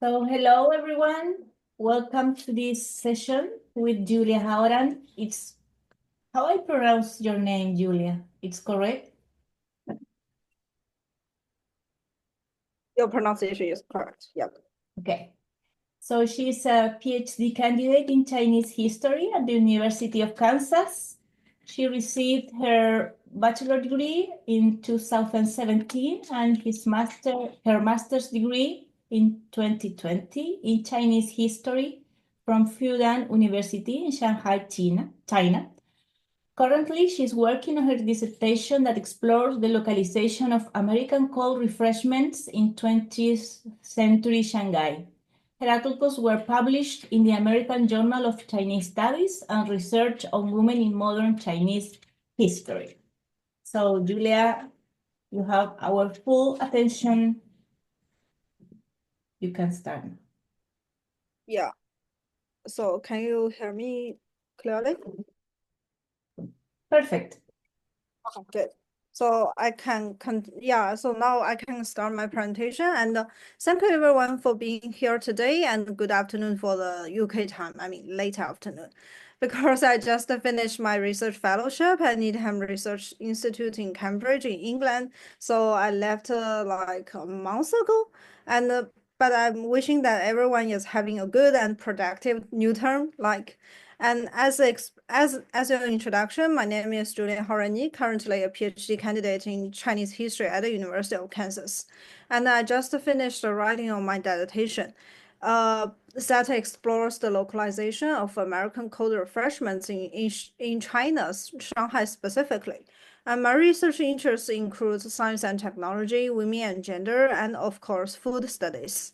So hello everyone. Welcome to this session with Julia Hauran. It's how I pronounce your name, Julia. It's correct? Your pronunciation is correct. Yep. Okay. So she's a PhD candidate in Chinese history at the University of Kansas. She received her bachelor degree in 2017 and her master's degree in 2020 in Chinese history from Fudan University in Shanghai, China. Currently, she's working on her dissertation that explores the localization of American cold refreshments in 20th century Shanghai. Her articles were published in the American Journal of Chinese Studies and Research on Women in Modern Chinese History. So, Julia, you have our full attention. You can start. Yeah. So can you hear me clearly? Perfect. Okay, good. So so now I can start my presentation, and thank you everyone for being here today, and good afternoon for the UK time, I mean late afternoon. Because I just finished my research fellowship at Needham Research Institute in Cambridge in England. So I left like a month ago, and but I'm wishing that everyone is having a good and productive new term, and as your introduction, my name is Julian Horani, currently a PhD candidate in Chinese history at the University of Kansas. And I just finished writing on my dissertation that explores the localization of American cold refreshments in China, Shanghai specifically. And my research interests includes science and technology, women and gender, and of course, food studies.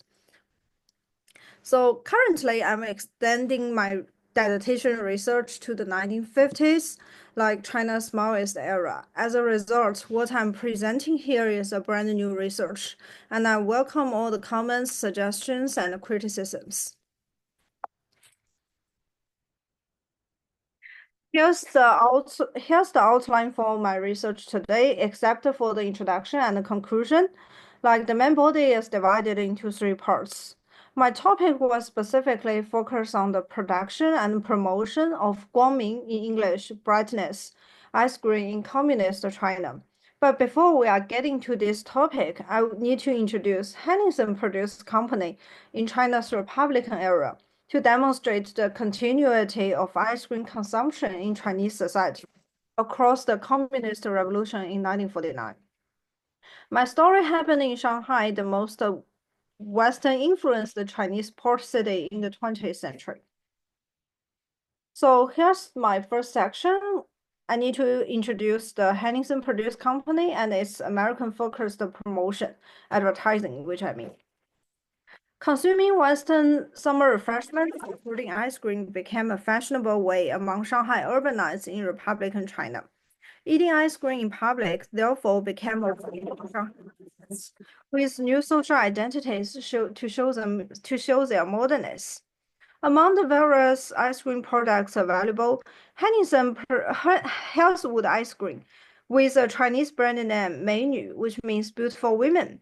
So currently, I'm extending my dissertation research to the 1950s, like China's Maoist era. As a result, what I'm presenting here is a brand new research, and I welcome all the comments, suggestions, and criticisms. Here's the outline for my research today, except for the introduction and the conclusion. Like the main body is divided into three parts. My topic was specifically focused on the production and promotion of Guangming, in English, brightness, ice cream in communist China. But before we are getting to this topic, I would need to introduce Henningsen Produced Company in China's Republican era to demonstrate the continuity of ice cream consumption in Chinese society across the Communist Revolution in 1949. My story happened in Shanghai, the most Western-influenced Chinese port city in the 20th century. So here's my first section. I need to introduce the Henningsen Produced Company and its American-focused promotion, advertising, which I mean. Consuming Western summer refreshments, including ice cream, became a fashionable way among Shanghai urbanites in Republican China. Eating ice cream in public, therefore, became a way with new social identities to show their modernness. Among the various ice cream products available, Henningsen Healthwood ice cream, with a Chinese brand name Menu, which means beautiful women.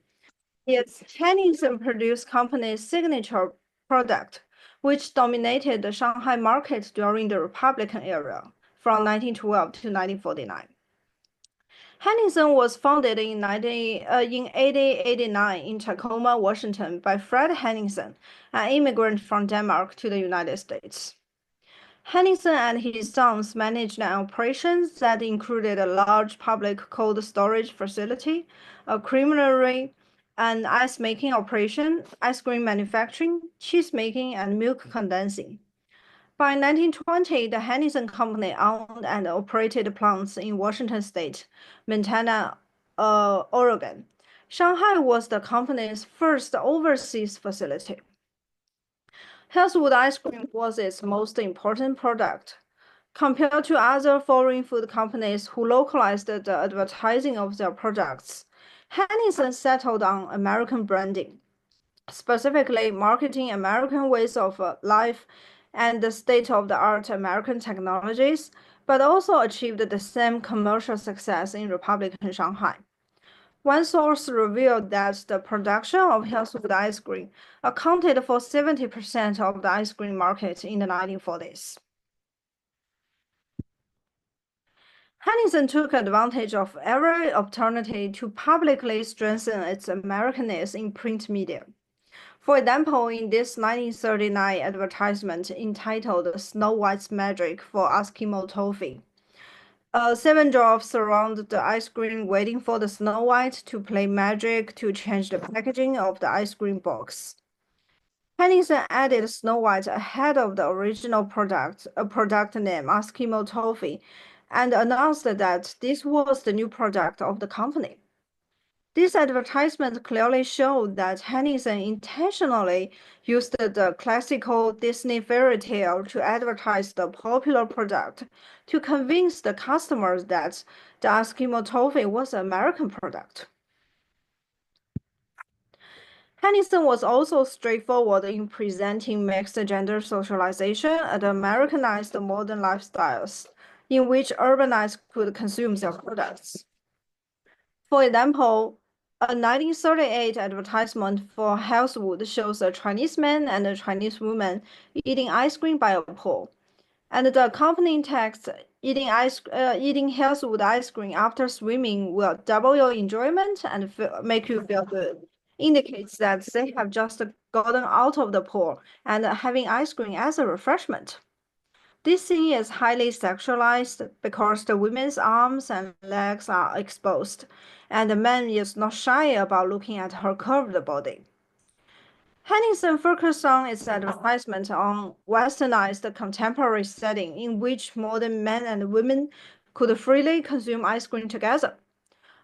It's Henningsen Produced Company's signature product, which dominated the Shanghai market during the Republican era from 1912 to 1949. Henningsen was founded in 1889 in Tacoma, Washington by Fred Henningsen, an immigrant from Denmark to the United States. Henningsen and his sons managed an operation that included a large public cold storage facility, a creamery, an ice-making operation, ice cream manufacturing, cheese-making, and milk condensing. By 1920, the Henningsen Company owned and operated plants in Washington State, Montana, Oregon. Shanghai was the company's first overseas facility. Healthwood ice cream was its most important product. Compared to other foreign food companies who localized the advertising of their products, Henningsen settled on American branding, specifically marketing American ways of life and the state-of-the-art American technologies, but also achieved the same commercial success in Republican Shanghai. One source revealed that the production of Hillswood ice cream accounted for 70% of the ice cream market in the 1940s. Henningsen took advantage of every opportunity to publicly strengthen its Americanness in print media. For example, in this 1939 advertisement entitled Snow White's Magic for Eskimo Toffee, 7 dwarfs surround the ice cream waiting for the Snow White to play magic to change the packaging of the ice cream box. Henningsen added Snow White ahead of the original product, a product name Eskimo Toffee, and announced that this was the new product of the company. This advertisement clearly showed that Henningsen intentionally used the classical Disney fairy tale to advertise the popular product to convince the customers that the Eskimo toffee was an American product. Henningsen was also straightforward in presenting mixed gender socialization and Americanized modern lifestyles in which urbanites could consume their products. For example, a 1938 advertisement for Hillswood shows a Chinese man and a Chinese woman eating ice cream by a pool, and the accompanying text, eating Hillswood ice cream after swimming will double your enjoyment and make you feel good, indicates that they have just gotten out of the pool and having ice cream as a refreshment. This scene is highly sexualized because the women's arms and legs are exposed, and the man is not shy about looking at her curved body. Henningsen focused on its advertisement on westernized contemporary setting in which modern men and women could freely consume ice cream together.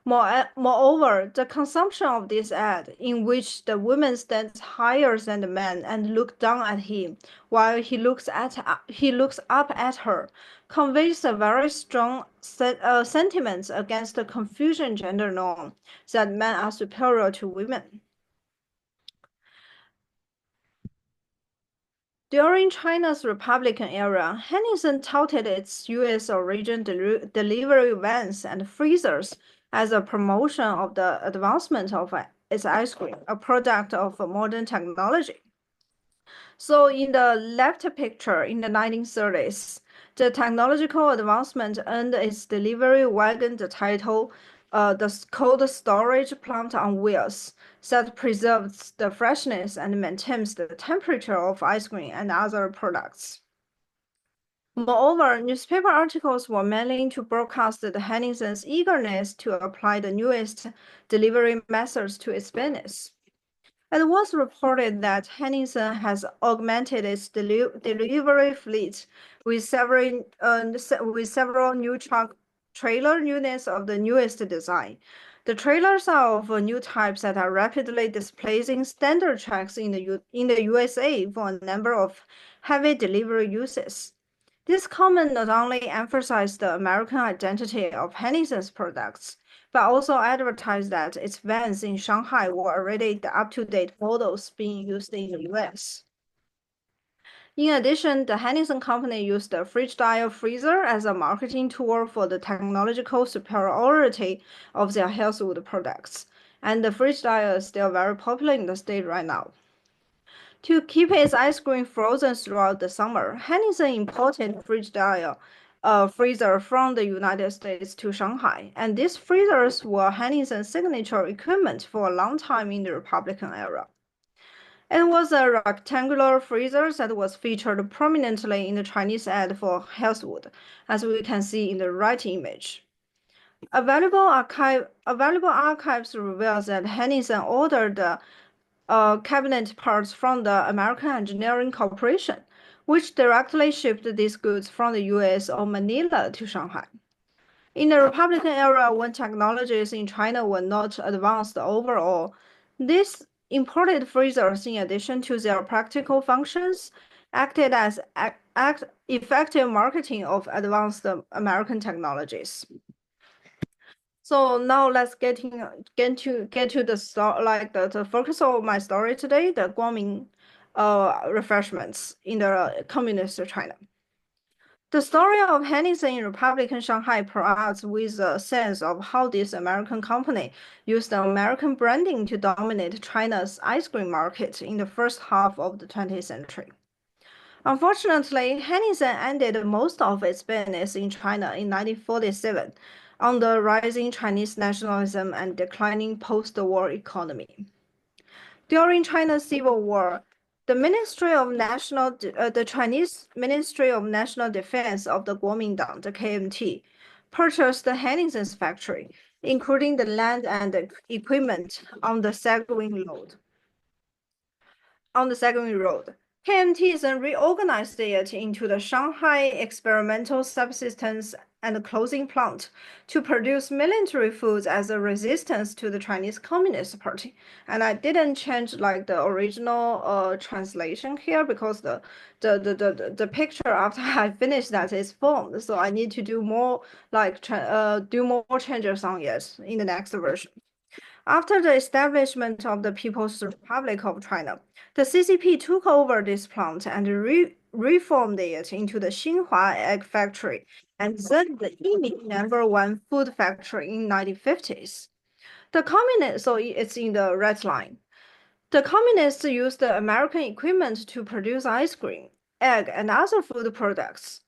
Moreover, the consumption of this ad, in which the woman stands higher than the man and looks down at him, while he looks up at her, conveys a very strong sentiment against the Confucian gender norm that men are superior to women. During China's Republican era, Henningsen touted its U.S. origin delivery vans and freezers as a promotion of the advancement of its ice cream, a product of modern technology. So in the left picture in the 1930s, the technological advancement earned its delivery wagon the title the cold storage plant on wheels that preserves the freshness and maintains the temperature of ice cream and other products. Moreover, newspaper articles were mainly to broadcast the Henningsen's eagerness to apply the newest delivery methods to its business. It was reported that Henningsen has augmented its delivery fleet with several new truck trailer units of the newest design. The trailers are of new types that are rapidly displacing standard trucks in the USA for a number of heavy delivery uses. This comment not only emphasized the American identity of Henningsen's products, but also advertised that its vans in Shanghai were already the up-to-date models being used in the US. In addition, the Henningsen company used the fridge-style freezer as a marketing tool for the technological superiority of their Hillswood products, and the fridge style is still very popular in the state right now. To keep its ice cream frozen throughout the summer, Henningsen imported fridge-style freezer from the United States to Shanghai, and these freezers were Henningsen's signature equipment for a long time in the Republican era. It was a rectangular freezer that was featured prominently in the Chinese ad for Hillswood, as we can see in the right image. Available archives reveal that Henningsen ordered the cabinet parts from the American Engineering Corporation, which directly shipped these goods from the US or Manila to Shanghai. In the Republican era, when technologies in China were not advanced overall, these imported freezers, in addition to their practical functions, acted as effective marketing of advanced American technologies. So now let's get to the story, like the focus of my story today, the Guangming refreshments in the communist China. The story of Henningsen in Republican Shanghai provides with a sense of how this American company used the American branding to dominate China's ice cream market in the first half of the 20th century. Unfortunately, Henningsen ended most of its business in China in 1947 on the rising Chinese nationalism and declining post-war economy. During China's Civil War, the Chinese Ministry of National Defense of the Guangming, the KMT, purchased the Henningsen's factory, including the land and equipment on the Seguin Road. KMT then reorganized it into the Shanghai Experimental Subsistence and Clothing Plant to produce military foods as a resistance to the Chinese Communist Party. And I didn't change like the original translation here because the picture after I finished that is formed, so I need to do more do more changes on it in the next version. After the establishment of the People's Republic of China, the CCP took over this plant and reformed it into the Xinhua Egg Factory and then the Yiming #1 food factory in 1950s. So it's in the red line. The communists used the American equipment to produce ice cream, egg, and other food products.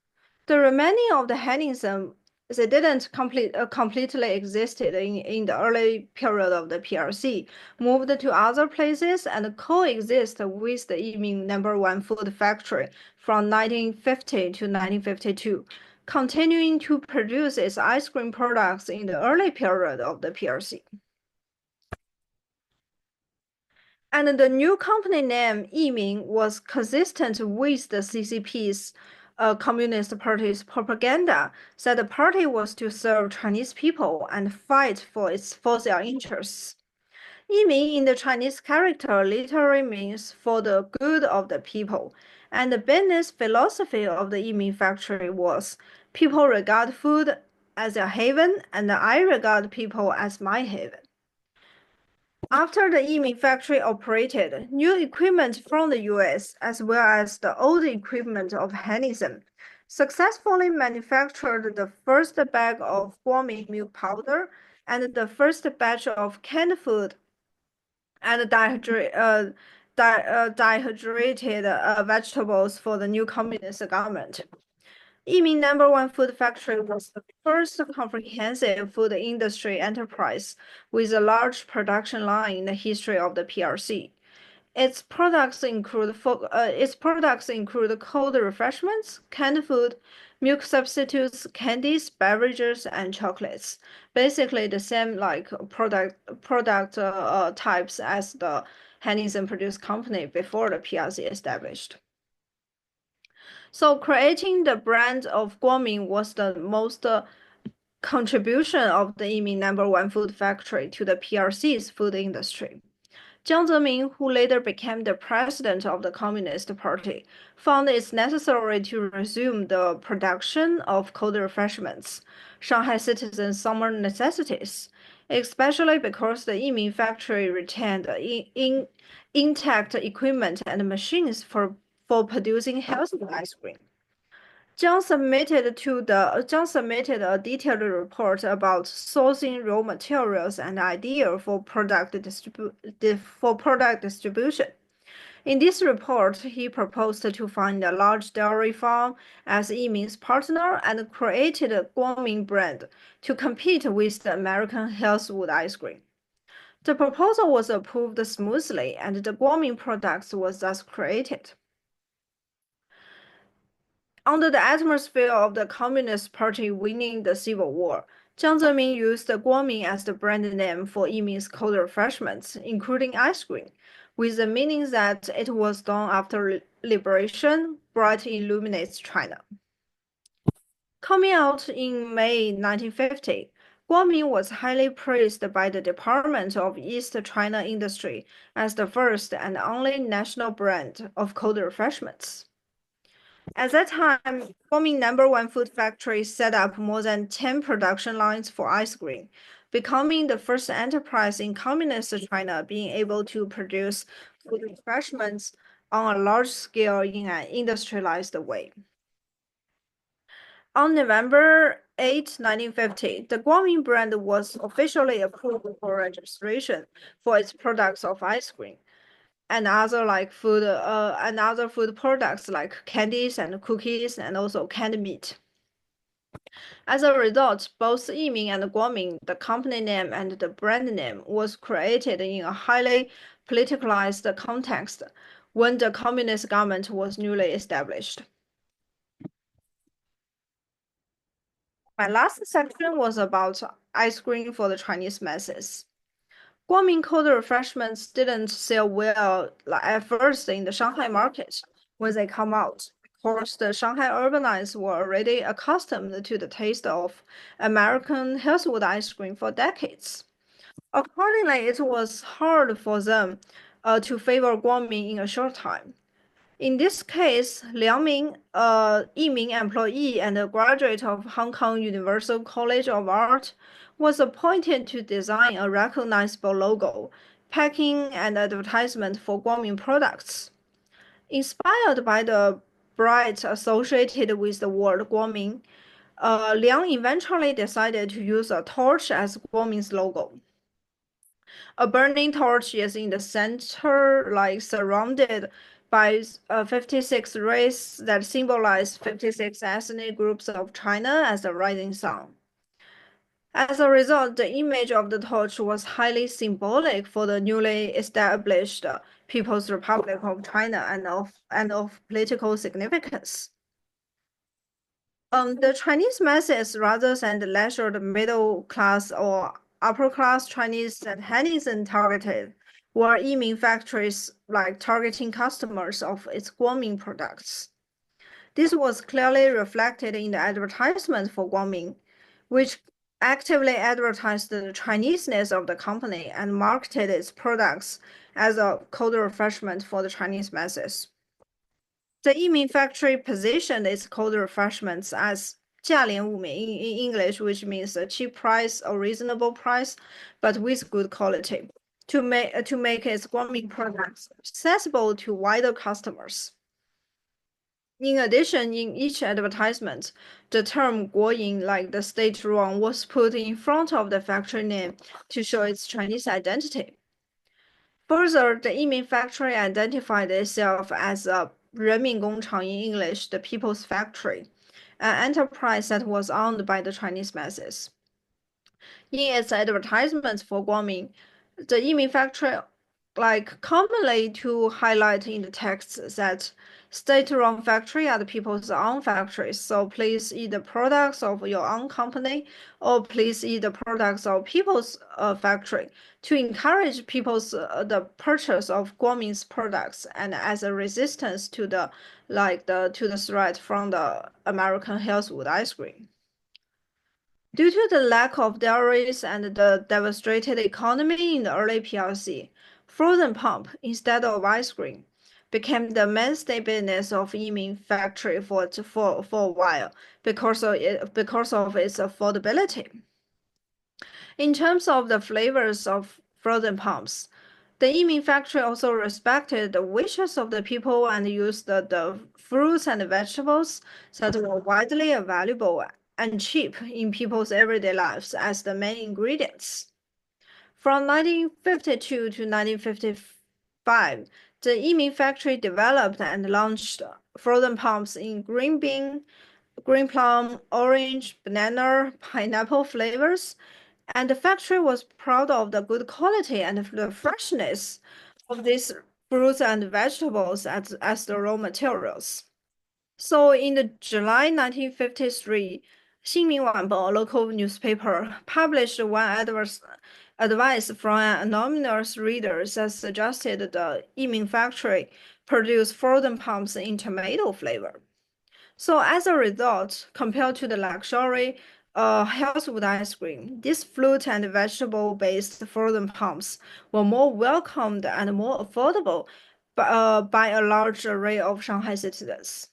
The remaining of the Henningsen, they didn't completely existed in the early period of the PRC, moved to other places and coexist with the Yiming #1 food factory from 1950 to 1952, continuing to produce its ice cream products in the early period of the PRC. And the new company name Yiming was consistent with the CCP's Communist Party's propaganda that the party was to serve Chinese people and fight for their interests. Yiming in the Chinese character literally means for the good of the people, and the business philosophy of the Yiming factory was people regard food as a haven, and I regard people as my haven. After the Yiming factory operated, new equipment from the US, as well as the old equipment of Henningsen, successfully manufactured the first bag of Guangming milk powder and the first batch of canned food and dehydrated vegetables for the new communist government. Yiming #1 food factory was the first comprehensive food industry enterprise with a large production line in the history of the PRC. Its products include cold refreshments, canned food, milk substitutes, candies, beverages, and chocolates. Basically, the same like product types as the Henningsen produced company before the PRC established. So creating the brand of Guangming was the most contribution of the Yiming #1 food factory to the PRC's food industry. Jiang Zemin, who later became the president of the Communist Party, found it necessary to resume the production of cold refreshments, Shanghai citizens' summer necessities, especially because the Yiming factory retained intact equipment and machines for producing healthy ice cream. Jiang submitted a detailed report about sourcing raw materials and idea for product distribution. In this report, he proposed to find a large dairy farm as Yiming's partner and created a Guangming brand to compete with the American Healthwood ice cream. The proposal was approved smoothly, and the Guangming products was thus created. Under the atmosphere of the Communist Party winning the Civil War, Jiang Zemin used Guangming as the brand name for Yiming's cold refreshments, including ice cream, with the meaning that it was done after liberation, bright illuminates China. Coming out in May 1950, Guangming was highly praised by the Department of East China Industry as the first and only national brand of cold refreshments. At that time, Guangming #1 food factory set up more than 10 production lines for ice cream, becoming the first enterprise in communist China being able to produce food refreshments on a large scale in an industrialized way. On November 8, 1950, the Guangming brand was officially approved for registration for its products of ice cream and other food products like candies and cookies and also canned meat. As a result, both Yiming and Guangming, the company name and the brand name, was created in a highly politicalized context when the communist government was newly established. My last section was about ice cream for the Chinese masses. Guangming cold refreshments didn't sell well at first in the Shanghai market when they come out. Of course, the Shanghai urbanites were already accustomed to the taste of American Hillswood ice cream for decades. Accordingly, it was hard for them to favor Guangming in a short time. In this case, Liang Ming, a Yiming employee and a graduate of Hong Kong Universal College of Art, was appointed to design a recognizable logo, packaging, and advertisement for Guangming products. Inspired by the bright associated with the word Guangming, Liang eventually decided to use a torch as Guangming's logo. A burning torch is in the center, like surrounded by 56 rays that symbolize 56 ethnic groups of China as the rising sun. As a result, the image of the torch was highly symbolic for the newly established People's Republic of China and of political significance. The Chinese masses, rather than the leisured middle class or upper class Chinese that Henningsen targeted, were Yiming factories like targeting customers of its Guangming products. This was clearly reflected in the advertisement for Guangming, which actively advertised the Chineseness of the company and marketed its products as a cold refreshment for the Chinese masses. The Yiming factory positioned its cold refreshments as 价廉物美 in English, which means a cheap price or reasonable price, but with good quality, to make its Guangming products accessible to wider customers. In addition, in each advertisement, the term 国营, like the state-run, was put in front of the factory name to show its Chinese identity. Further, the Yiming factory identified itself as a 人民工厂 in English, the People's Factory, an enterprise that was owned by the Chinese masses. In its advertisements for Guangming, the Yiming factory commonly to highlight in the text that state-run factory are the people's own factories. So please eat the products of your own company, or please eat the products of people's factory to encourage people's the purchase of Guangming's products and as a resistance to the threat from the American Hillswood ice cream. Due to the lack of dairies and the devastated economy in the early PRC, frozen pump instead of ice cream became the mainstay business of Yiming factory for a while because of its affordability. In terms of the flavors of frozen pumps, the Yiming factory also respected the wishes of the people and used the fruits and vegetables that were widely available and cheap in people's everyday lives as the main ingredients. From 1952 to 1955, the Yiming factory developed and launched frozen pumps in green bean, green plum, orange, banana, pineapple flavors, and the factory was proud of the good quality and the freshness of these fruits and vegetables as the raw materials. So in the July 1953, 新民晚报, a local newspaper, published one advice from an anonymous reader that suggested the Yiming factory produce frozen pumps in tomato flavor. So as a result, compared to the luxury Hillswood ice cream, these fruit and vegetable-based frozen pumps were more welcomed and more affordable by a large array of Shanghai citizens.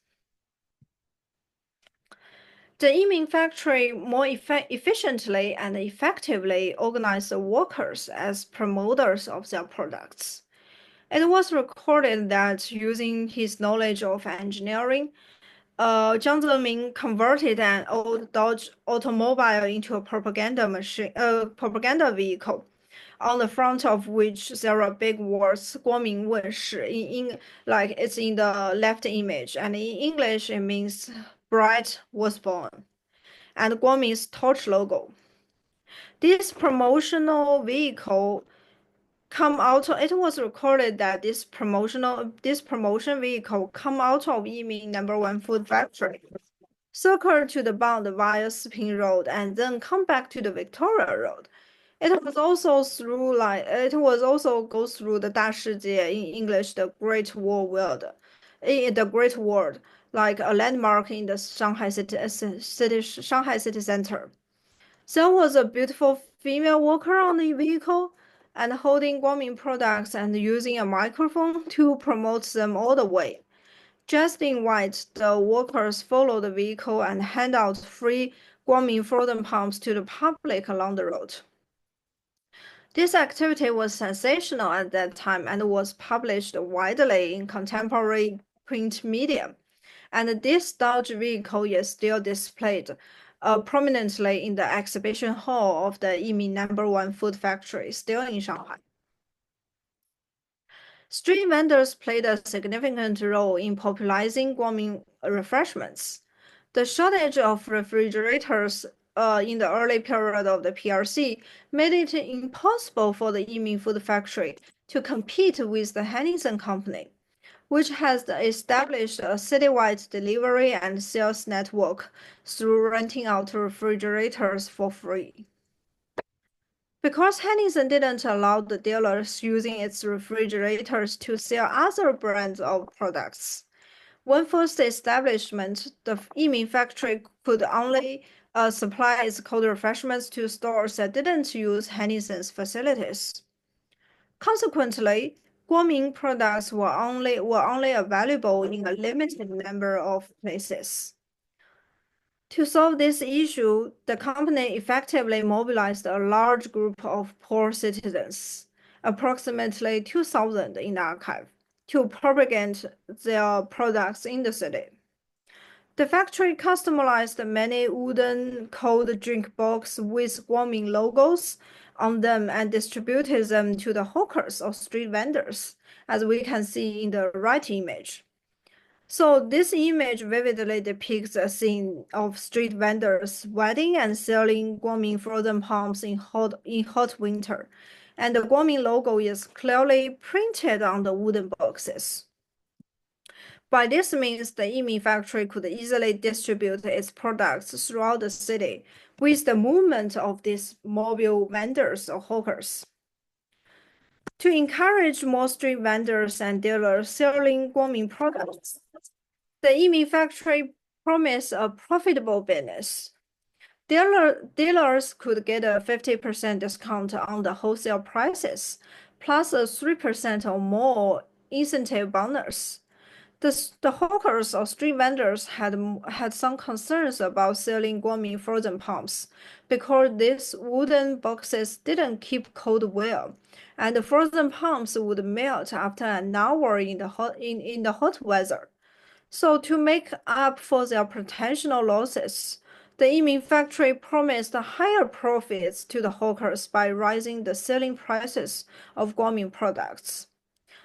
The Yiming factory more efficiently and effectively organized the workers as promoters of their products. It was recorded that using his knowledge of engineering, Jiang Zemin converted an old Dodge automobile into a propaganda vehicle, on the front of which there are big words "Guangming 问世" like it's in the left image, and in English it means "bright was born," and Guangming's torch logo. This promotional vehicle come out. It was recorded that this promotion vehicle come out of Yiming #1 food factory, circle to the Bund via Siping Road, and then come back to the Victoria Road. It was also go through the 大世界 in English, the Great Wall World, in the Great World, like a landmark in the Shanghai city center. There was a beautiful female worker on the vehicle and holding Guangming products and using a microphone to promote them all the way. Dressed in white, the workers follow the vehicle and hand out free Guangming frozen pumps to the public along the road. This activity was sensational at that time and was published widely in contemporary print media. And this Dodge vehicle is still displayed prominently in the exhibition hall of the Yiming #1 food factory, still in Shanghai. Street vendors played a significant role in popularizing Guangming refreshments. The shortage of refrigerators in the early period of the PRC made it impossible for the Yiming Food Factory to compete with the Henningsen Company, which has established a citywide delivery and sales network through renting out refrigerators for free. Because Henningsen didn't allow the dealers using its refrigerators to sell other brands of products, when first establishment, the Yiming factory could only supply its cold refreshments to stores that didn't use Henningsen's facilities. Consequently, Guangming products were only available in a limited number of places. To solve this issue, the company effectively mobilized a large group of poor citizens, approximately 2,000 in the archive, to propagate their products in the city. The factory customized many wooden cold drink boxes with Guangming logos on them and distributed them to the hawkers or street vendors, as we can see in the right image. So this image vividly depicts a scene of street vendors wedding and selling Guangming frozen palms in hot winter, and the Guangming logo is clearly printed on the wooden boxes. By this means, the Yiming factory could easily distribute its products throughout the city with the movement of these mobile vendors or hawkers. To encourage more street vendors and dealers selling Guangming products, the Yiming factory promised a profitable business. Dealers could get a 50% discount on the wholesale prices, plus a 3% or more incentive bonus. The hawkers or street vendors had some concerns about selling Guangming frozen pumps because these wooden boxes didn't keep cold well, and the frozen pumps would melt after an hour in the hot weather. So to make up for their potential losses, the Yiming factory promised higher profits to the hawkers by raising the selling prices of Guangming products.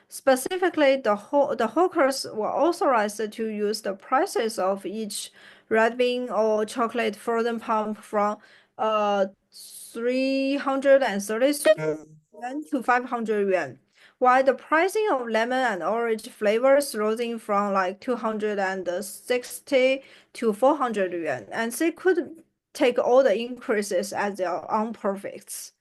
Specifically, the hawkers were authorized to use the prices of each red bean or chocolate frozen pump from 333 yuan to 500 yuan, while the pricing of lemon and orange flavors rose from like 260 to 400 yuan, and they could take all the increases as their own profits.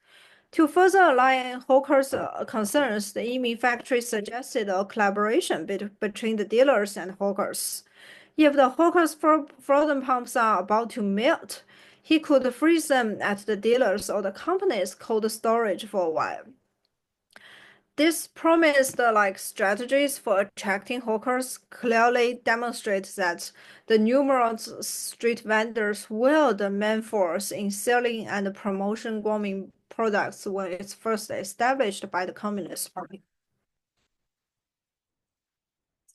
To further align hawkers' concerns, the Yiming factory suggested a collaboration between the dealers and hawkers. If the hawkers' frozen pumps are about to melt, he could freeze them at the dealers or the company's cold storage for a while. This promised strategies for attracting hawkers clearly demonstrates that the numerous street vendors were the main force in selling and promoting Guangming products when it's first established by the Communist Party.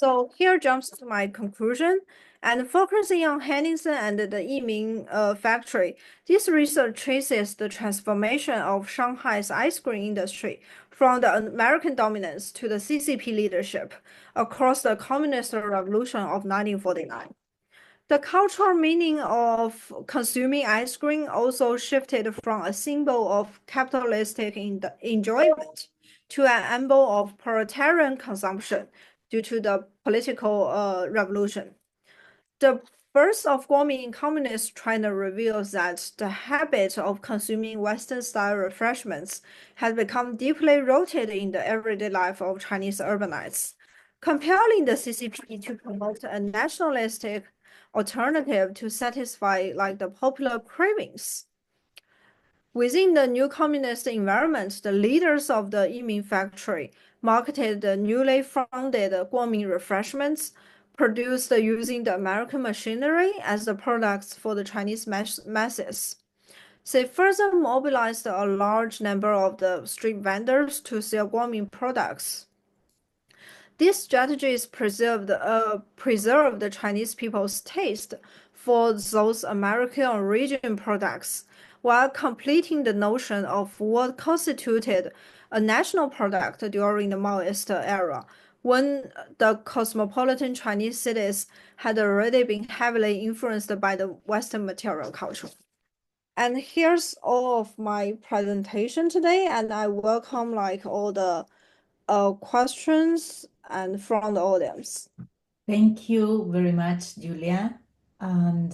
So here jumps to my conclusion. And focusing on Henningsen and the Yiming factory, this research traces the transformation of Shanghai's ice cream industry from the American dominance to the CCP leadership across the Communist Revolution of 1949. The cultural meaning of consuming ice cream also shifted from a symbol of capitalistic enjoyment to an emblem of proletarian consumption due to the political revolution. The birth of Guangming in Communist China reveals that the habit of consuming Western-style refreshments has become deeply rooted in the everyday life of Chinese urbanites, compelling the CCP to promote a nationalistic alternative to satisfy like the popular cravings. Within the new communist environment, the leaders of the Yiming factory marketed the newly founded Guangming refreshments produced using the American machinery as the products for the Chinese masses. They further mobilized a large number of the street vendors to sell Guangming products. These strategies preserve the Chinese people's taste for those American origin products, while completing the notion of what constituted a national product during the Maoist era, when the cosmopolitan Chinese cities had already been heavily influenced by the Western material culture. And here's all of my presentation today, and I welcome like all the questions and from the audience. Thank you very much, Julia. And